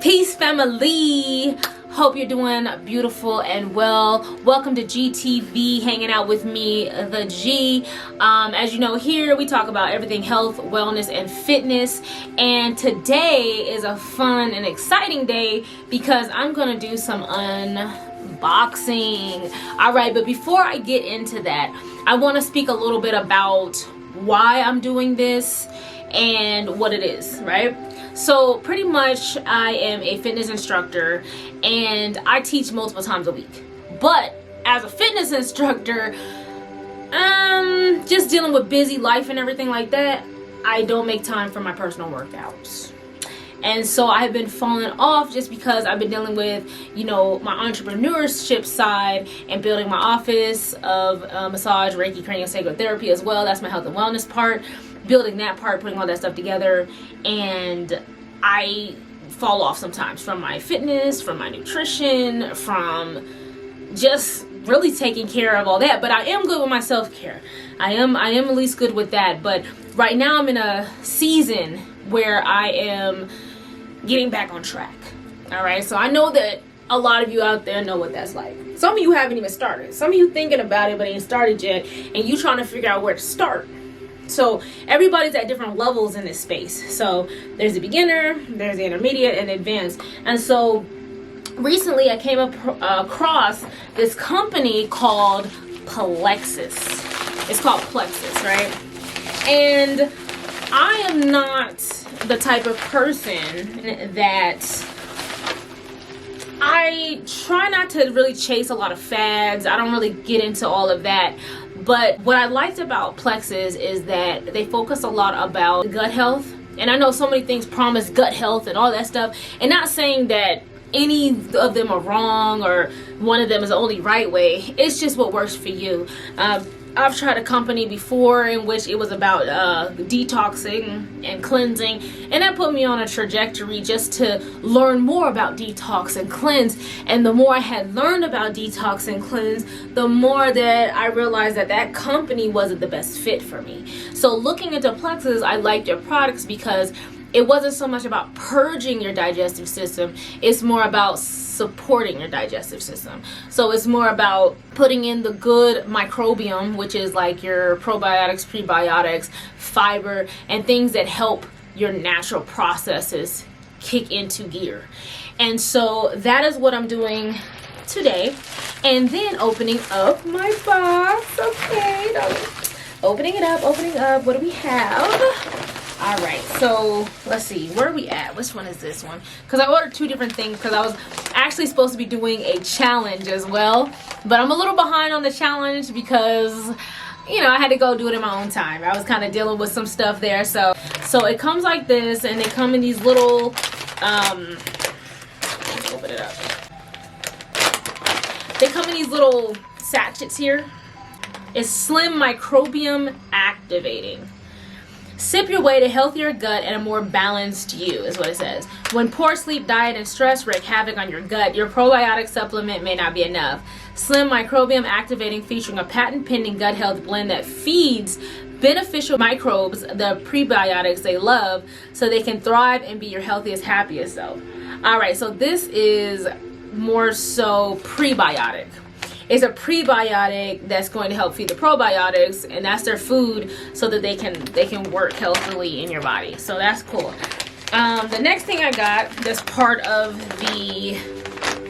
Peace, family. Hope you're doing beautiful and well. Welcome to GTV, hanging out with me, the G. As you know, here we talk about everything health, wellness, and fitness. And today is a fun and exciting day because I'm gonna do some unboxing. All right, but before I get into that, I want to speak a little bit about why I'm doing this and what it is, right? So pretty much I am a fitness instructor and I teach multiple times a week. But as a fitness instructor, just dealing with busy life and everything like that, I don't make time for my personal workouts. And so I've been falling off just because I've been dealing with, you know, my entrepreneurship side and building my office of massage, Reiki, cranial sacral therapy as well. That's my health and wellness part. Building that part, putting all that stuff together, and I fall off sometimes from my fitness, from my nutrition, from just really taking care of all that. But I am good with my self-care. I am at least good with that. But right now I'm in a season where I am getting back on track. All right, so I know that a lot of you out there know what that's like. Some of you haven't even started. Some of you thinking about it but ain't started yet, and you trying to figure out where to start. So everybody's at different levels in this space. So there's the beginner, there's the intermediate, and advanced. And so recently I came across this company called Plexus. It's called Plexus, right? And I am not the type of person that I try not to really chase a lot of fads. I don't really get into all of that. But what I liked about Plexus is that they focus a lot about gut health. And I know so many things promise gut health and all that stuff. And not saying that any of them are wrong or one of them is the only right way. It's just what works for you. I've tried a company before in which it was about detoxing and cleansing, and that put me on a trajectory just to learn more about detox and cleanse. And the more I had learned about detox and cleanse, the more that I realized that that company wasn't the best fit for me. So looking into Plexus, I liked their products because it wasn't so much about purging your digestive system. It's more about supporting your digestive system. So it's more about putting in the good microbiome, which is like your probiotics, prebiotics, fiber, and things that help your natural processes kick into gear. And so that is what I'm doing today. And then opening up my box. Okay, opening it up. What do we have? All right, so let's see, where are we at? Which one is this one? Because I ordered two different things because I was actually supposed to be doing a challenge as well. But I'm a little behind on the challenge because, you know, I had to go do it in my own time. I was kind of dealing with some stuff there. So it comes like this, and they come in these little, let's open it up. They come in these little sachets here. It's Slim Microbiome Activating. Sip your way to healthier gut and a more balanced you, is what it says. When poor sleep, diet, and stress wreak havoc on your gut, your probiotic supplement may not be enough. Slim Microbiome Activating, featuring a patent-pending gut health blend that feeds beneficial microbes the prebiotics they love so they can thrive and be your healthiest, happiest self. All right, so this is more so prebiotic. It's a prebiotic that's going to help feed the probiotics, and that's their food so that they can work healthily in your body. So that's cool. The next thing I got that's part of the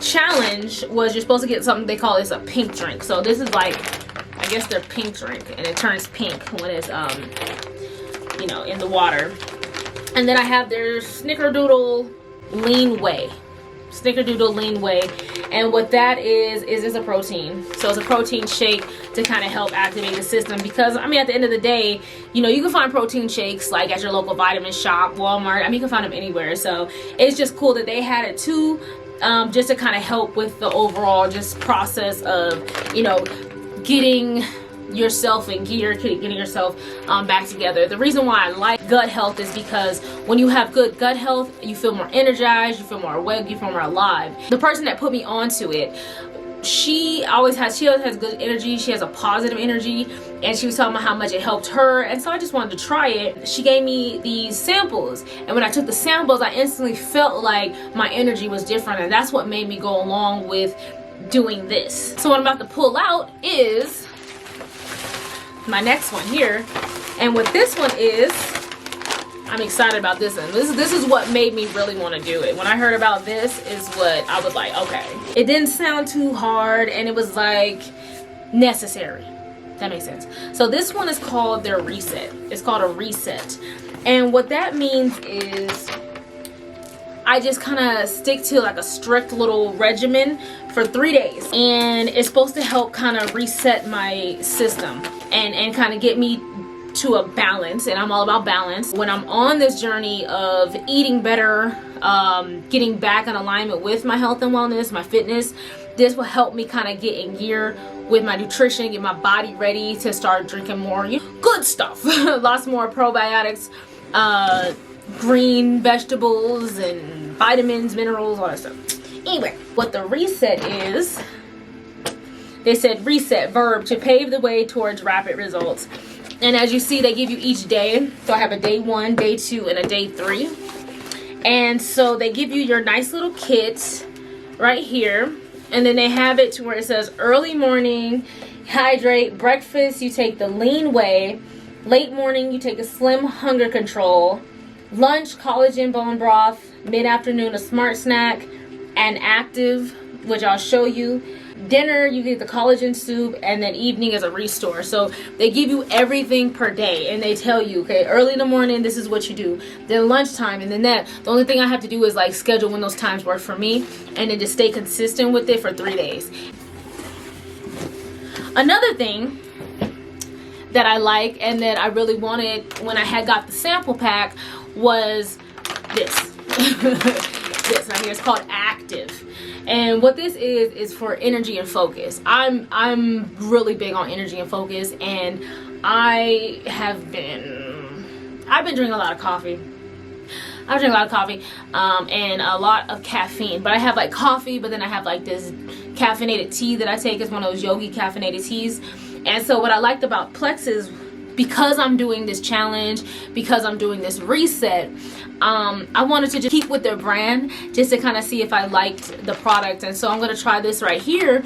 challenge was you're supposed to get something they call this a pink drink. So this is like, I guess their pink drink, and it turns pink when it's you know, in the water. And then I have their Snickerdoodle Lean Whey. Snickerdoodle Lean Whey. And what that is it's a protein. So it's a protein shake to kind of help activate the system, because I mean, at the end of the day, you know, you can find protein shakes like at your local vitamin shop, Walmart. I mean, you can find them anywhere. So it's just cool that they had it too, just to kind of help with the overall just process of, you know, getting yourself in gear, getting yourself back together. The reason why I like gut health is because when you have good gut health, you feel more energized, you feel more awake, you feel more alive. The person that put me onto it she always has good energy. She has a positive energy, and she was talking about how much it helped her, and so I just wanted to try it. She gave me these samples, and when I took the samples, I instantly felt like my energy was different, and that's what made me go along with doing this. So what I'm about to pull out is my next one here, and what this one is, I'm excited about this one. This is what made me really want to do it. When I heard about this is what I was like, okay. It didn't sound too hard, and it was like necessary. That makes sense. So this one is called their Reset. It's called a Reset. And what that means is I just kind of stick to like a strict little regimen for 3 days. And it's supposed to help kind of reset my system and kind of get me to a balance, and I'm all about balance. When I'm on this journey of eating better, getting back in alignment with my health and wellness, my fitness, this will help me kind of get in gear with my nutrition, get my body ready to start drinking more good stuff. Lots more probiotics, green vegetables, and vitamins, minerals, all that stuff. Anyway, what the Reset is, they said reset, verb, to pave the way towards rapid results. And as you see, they give you each day. So I have a day 1, day 2, and a day 3. And so they give you your nice little kit right here. And then they have it to where it says early morning, hydrate, breakfast, you take the lean whey. Late morning, you take a slim hunger control. Lunch, collagen bone broth. Mid-afternoon, a smart snack. And active, which I'll show you. Dinner, you get the collagen soup, and then evening is a restore. So they give you everything per day, and they tell you, okay, early in the morning, this is what you do. Then lunchtime, and then that. The only thing I have to do is like schedule when those times work for me, and then just stay consistent with it for 3 days. Another thing that I like and that I really wanted when I had got the sample pack was this. This right here is called Active. And what this is for energy and focus. I'm really big on energy and focus, and I've been drinking a lot of coffee. I drink a lot of coffee and a lot of caffeine. But I have like coffee, but then I have like this caffeinated tea that I take. It's one of those yogi caffeinated teas. And so what I liked about Plexus, because I'm doing this challenge, because I'm doing this reset, I wanted to just keep with their brand just to kind of see if I liked the product. And so I'm going to try this right here.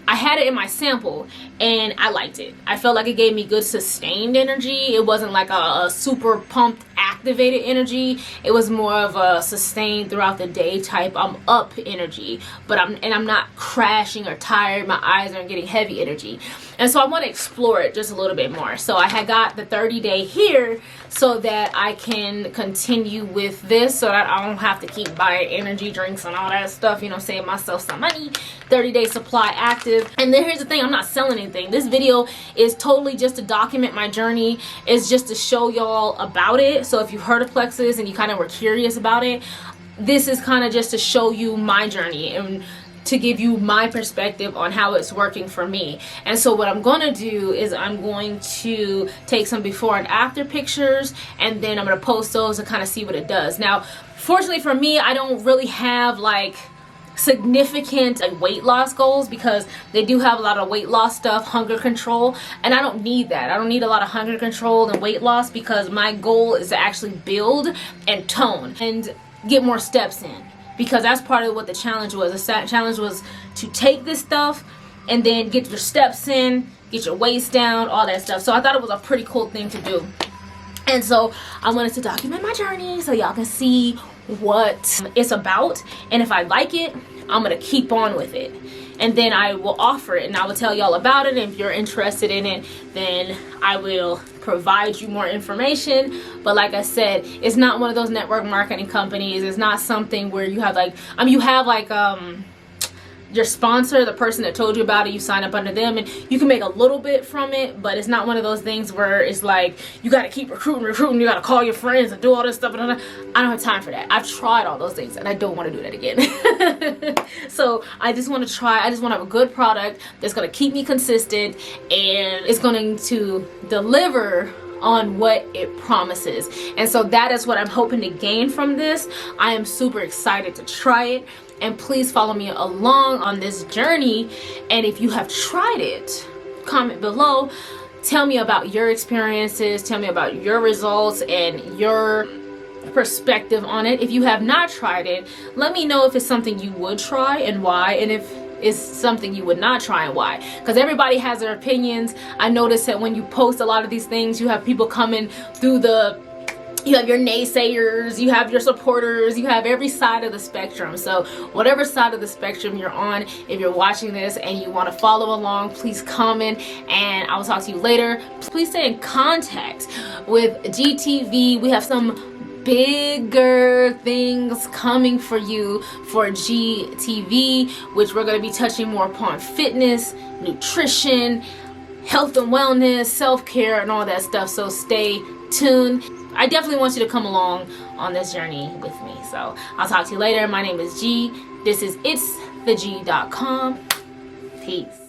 I had it in my sample and I liked it. I felt like it gave me good sustained energy. It wasn't like a super pumped activated energy. It was more of a sustained throughout the day type I'm up energy, but I'm not crashing or tired. My eyes aren't getting heavy energy. And so I want to explore it just a little bit more. So I had got the 30-day here so that I can continue with this, so that I don't have to keep buying energy drinks and all that stuff, you know, save myself some money. 30-day supply active. And then here's the thing, I'm not selling anything. This video is totally just to document my journey. It's just to show y'all about it. So if you heard of Plexus and you kind of were curious about it, this is kind of just to show you my journey and to give you my perspective on how it's working for me. And so what I'm going to do is I'm going to take some before and after pictures, and then I'm going to post those and kind of see what it does. Now, fortunately for me, I don't really have like significant weight loss goals, because they do have a lot of weight loss stuff, hunger control, and I don't need that. I don't need a lot of hunger control and weight loss, because my goal is to actually build and tone and get more steps in, because that's part of what the challenge was. The challenge was to take this stuff and then get your steps in, get your waist down, all that stuff. So I thought it was a pretty cool thing to do. And so I wanted to document my journey so y'all can see what it's about. And if I like it, I'm going to keep on with it. And then I will offer it, and I will tell y'all about it. And if you're interested in it, then I will provide you more information. But like I said, it's not one of those network marketing companies. It's not something where you have like, you have like your sponsor, the person that told you about it, you sign up under them, and you can make a little bit from it, but it's not one of those things where it's like you got to keep recruiting, you got to call your friends and do all this stuff. I don't have time for that. I've tried all those things and I don't want to do that again. So I just want to try. I just want to have a good product that's going to keep me consistent and it's going to deliver on what it promises. And so that is what I'm hoping to gain from this. I am super excited to try it, and please follow me along on this journey. And if you have tried it, comment below. Tell me about your experiences, tell me about your results and your perspective on it. If you have not tried it, let me know if it's something you would try and why, and if it's something you would not try and why, because everybody has their opinions. I notice that when you post a lot of these things, you have people coming through you have your naysayers, you have your supporters, you have every side of the spectrum. So whatever side of the spectrum you're on, if you're watching this and you want to follow along, please comment, and I will talk to you later. Please stay in contact with GTV. We have some bigger things coming for you for GTV, which we're going to be touching more upon fitness, nutrition, health and wellness, self-care, and all that stuff. So stay tuned. I definitely want you to come along on this journey with me. So I'll talk to you later. My name is G. This is itstheg.com. Peace.